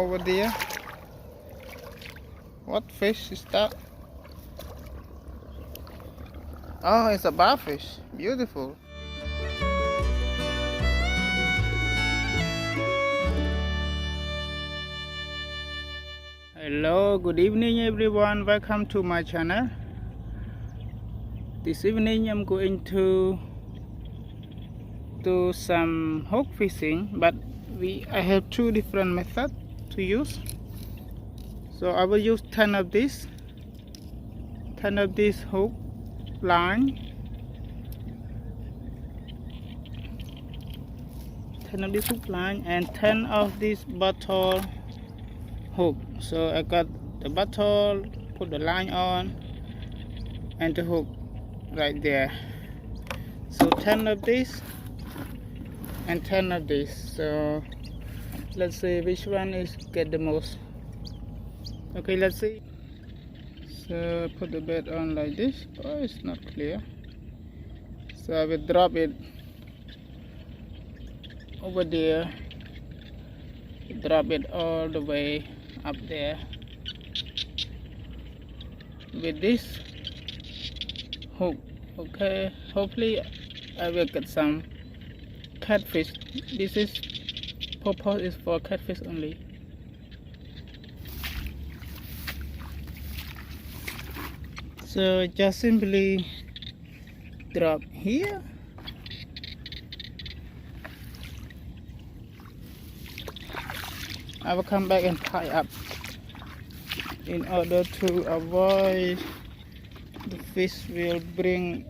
over there. What fish is that? Oh, it's a barfish. Beautiful. Hello, good evening everyone. Welcome to my channel. This evening I'm going to do some hook fishing, but I have two different methods to use. So I will use 10 of this hook line, 10 of this hook line, and 10 of this bottle hook. So I got the bottle, put the line on, and the hook right there. So 10 of this and 10 of this. So let's see which one is get the most. Okay, let's see. So put the bait on like this. Oh, it's not clear. So I will drop it over there, drop it all the way up there with this hook. Okay, hopefully I will get some catfish. This is purpose is for catfish only. So just simply drop here. I will come back and tie up in order to avoid the fish will bring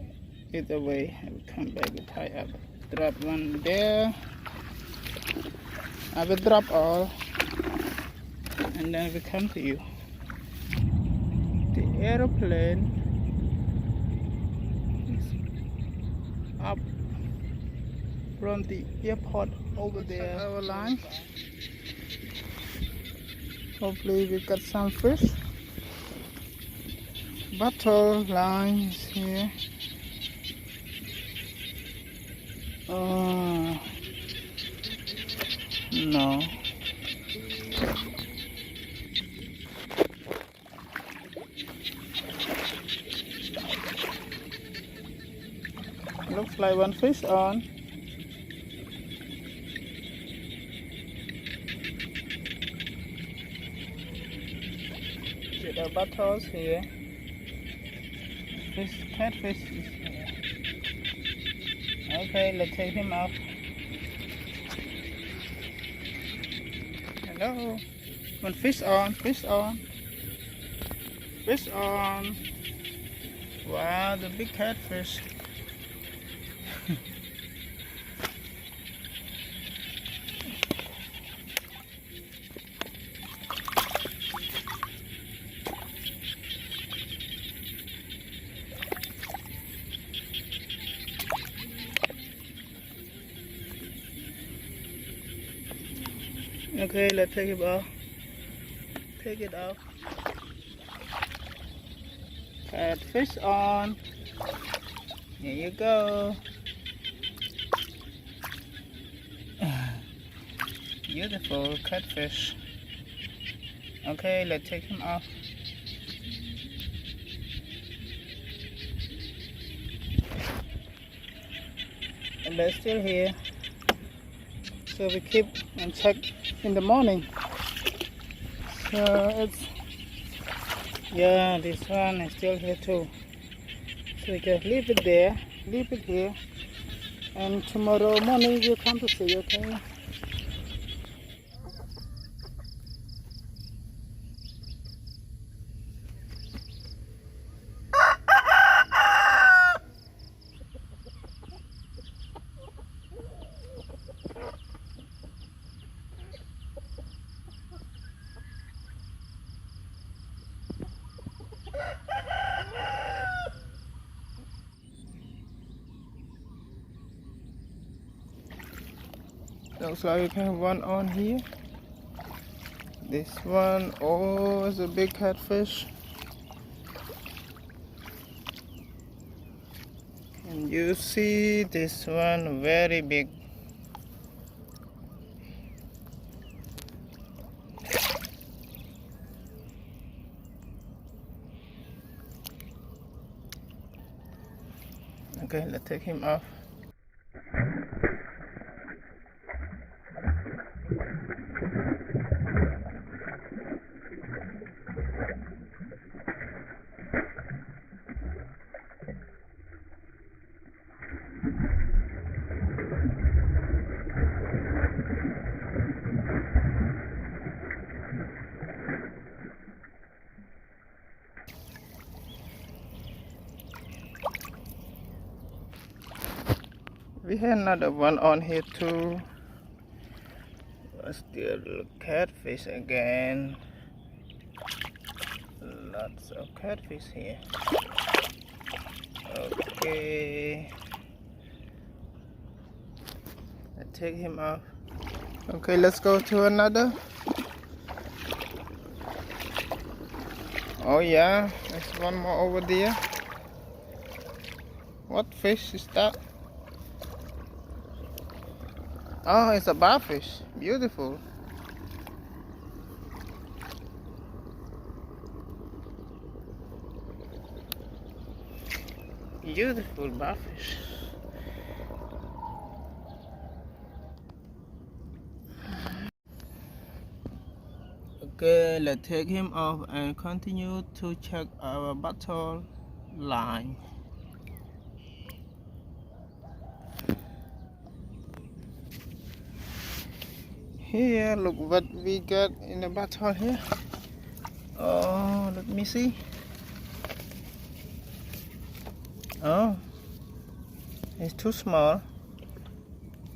it away. I will come back and tie up. Drop one there. I will drop all, and then I will come to you. The aeroplane is up from the airport over there. Our line. Hopefully we got some fish. Bottle line is here. Oh no. Looks like one fish on. With the bottles here. This catfish is here. Okay, let's take him off. Hello. One fish on, fish on. Fish on. Wow, the big catfish. Okay, let's take it off. Take it off. Catfish on. Here you go. Beautiful catfish. Okay, let's take him off. And they're still here. So we keep and check in the morning. So it's, yeah, this one is still here too. So we can leave it there, leave it here, and tomorrow morning we'll come to see, okay? Looks like we have one on here. This one, oh, it's a big catfish. And you see this one very big. Okay, let's take him off. We have another one on here too. Still catfish again. Lots of catfish here. Okay, let's take him off. Okay, let's go to another. Oh yeah, there's one more over there. What fish is that? Oh, it's a barfish. Beautiful. Beautiful barfish. Okay, let's take him off and continue to check our bottle line. Here, look what we got in the bottle here. Oh, let me see. Oh, it's too small.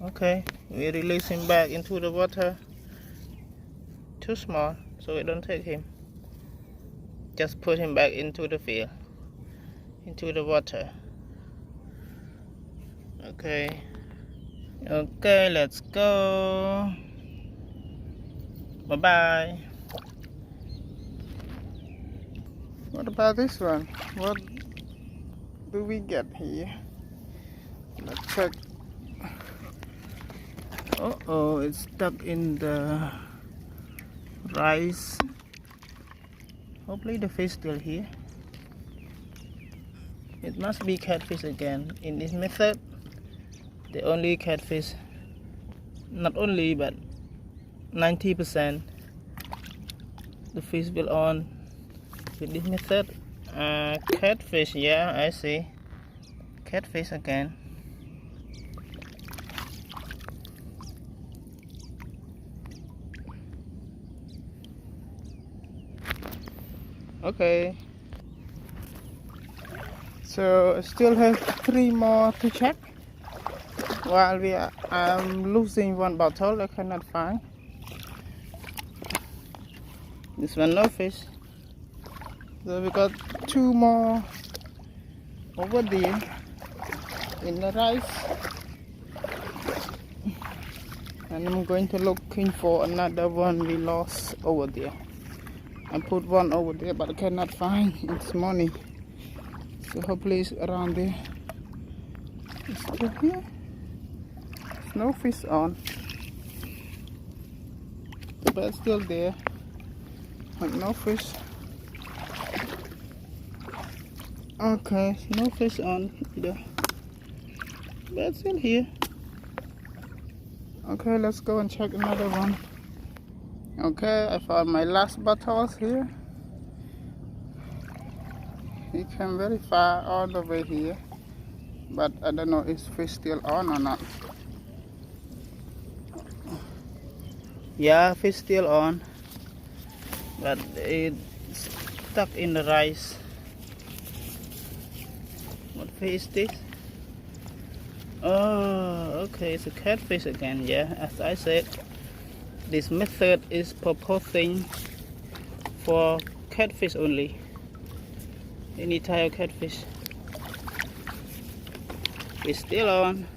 Okay, we release him back into the water. Too small, so we don't take him. Just put him back into the field, into the water. Okay. Okay, let's go. Bye-bye. What about this one? What do we get here? Let's check. Uh-oh, it's stuck in the rice. Hopefully the fish still here. It must be catfish again. In this method, the only catfish, not only but 90% the fish will on with this method. Catfish, yeah, I see. Catfish again. Okay, so I still have 3 more to check. While I'm losing one bottle, I cannot find. This one no fish. So we got 2 more over there in the rice. And I'm going to looking for another one we lost over there. I put one over there, but I cannot find its money. So hopefully it's around there. It's still here. There's no fish on, but it's still there. Like no fish. Okay, no fish on either, but it's still here. Okay, let's go and check another one. Okay, I found my last bottles here. We came very far all the way here, but I don't know if fish still on or not. Yeah, fish still on, but it's stuck in the rice. What fish is this? Oh, okay, it's a catfish again. Yeah, as I said, this method is proposing for catfish only. Any type of catfish. It's still on.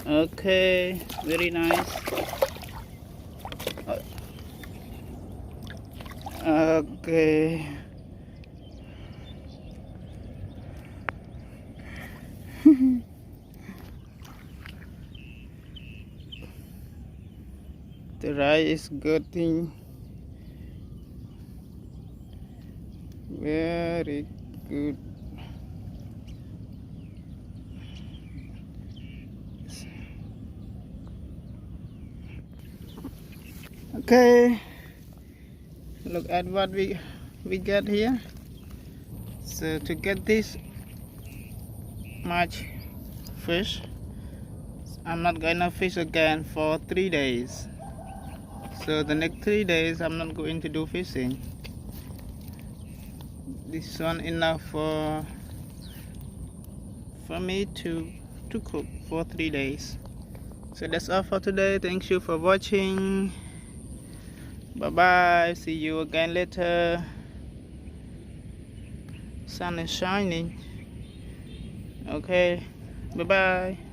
Okay, very nice. Okay. The rice is getting very Good. Okay, look at what we get here. So to get this much fish, I'm not gonna fish again for 3 days. So the next 3 days I'm not going to do fishing. This one enough for me to cook for 3 days. So that's all for today. Thank you for watching. Bye bye. See you again later. Sun is shining. Okay. Bye bye.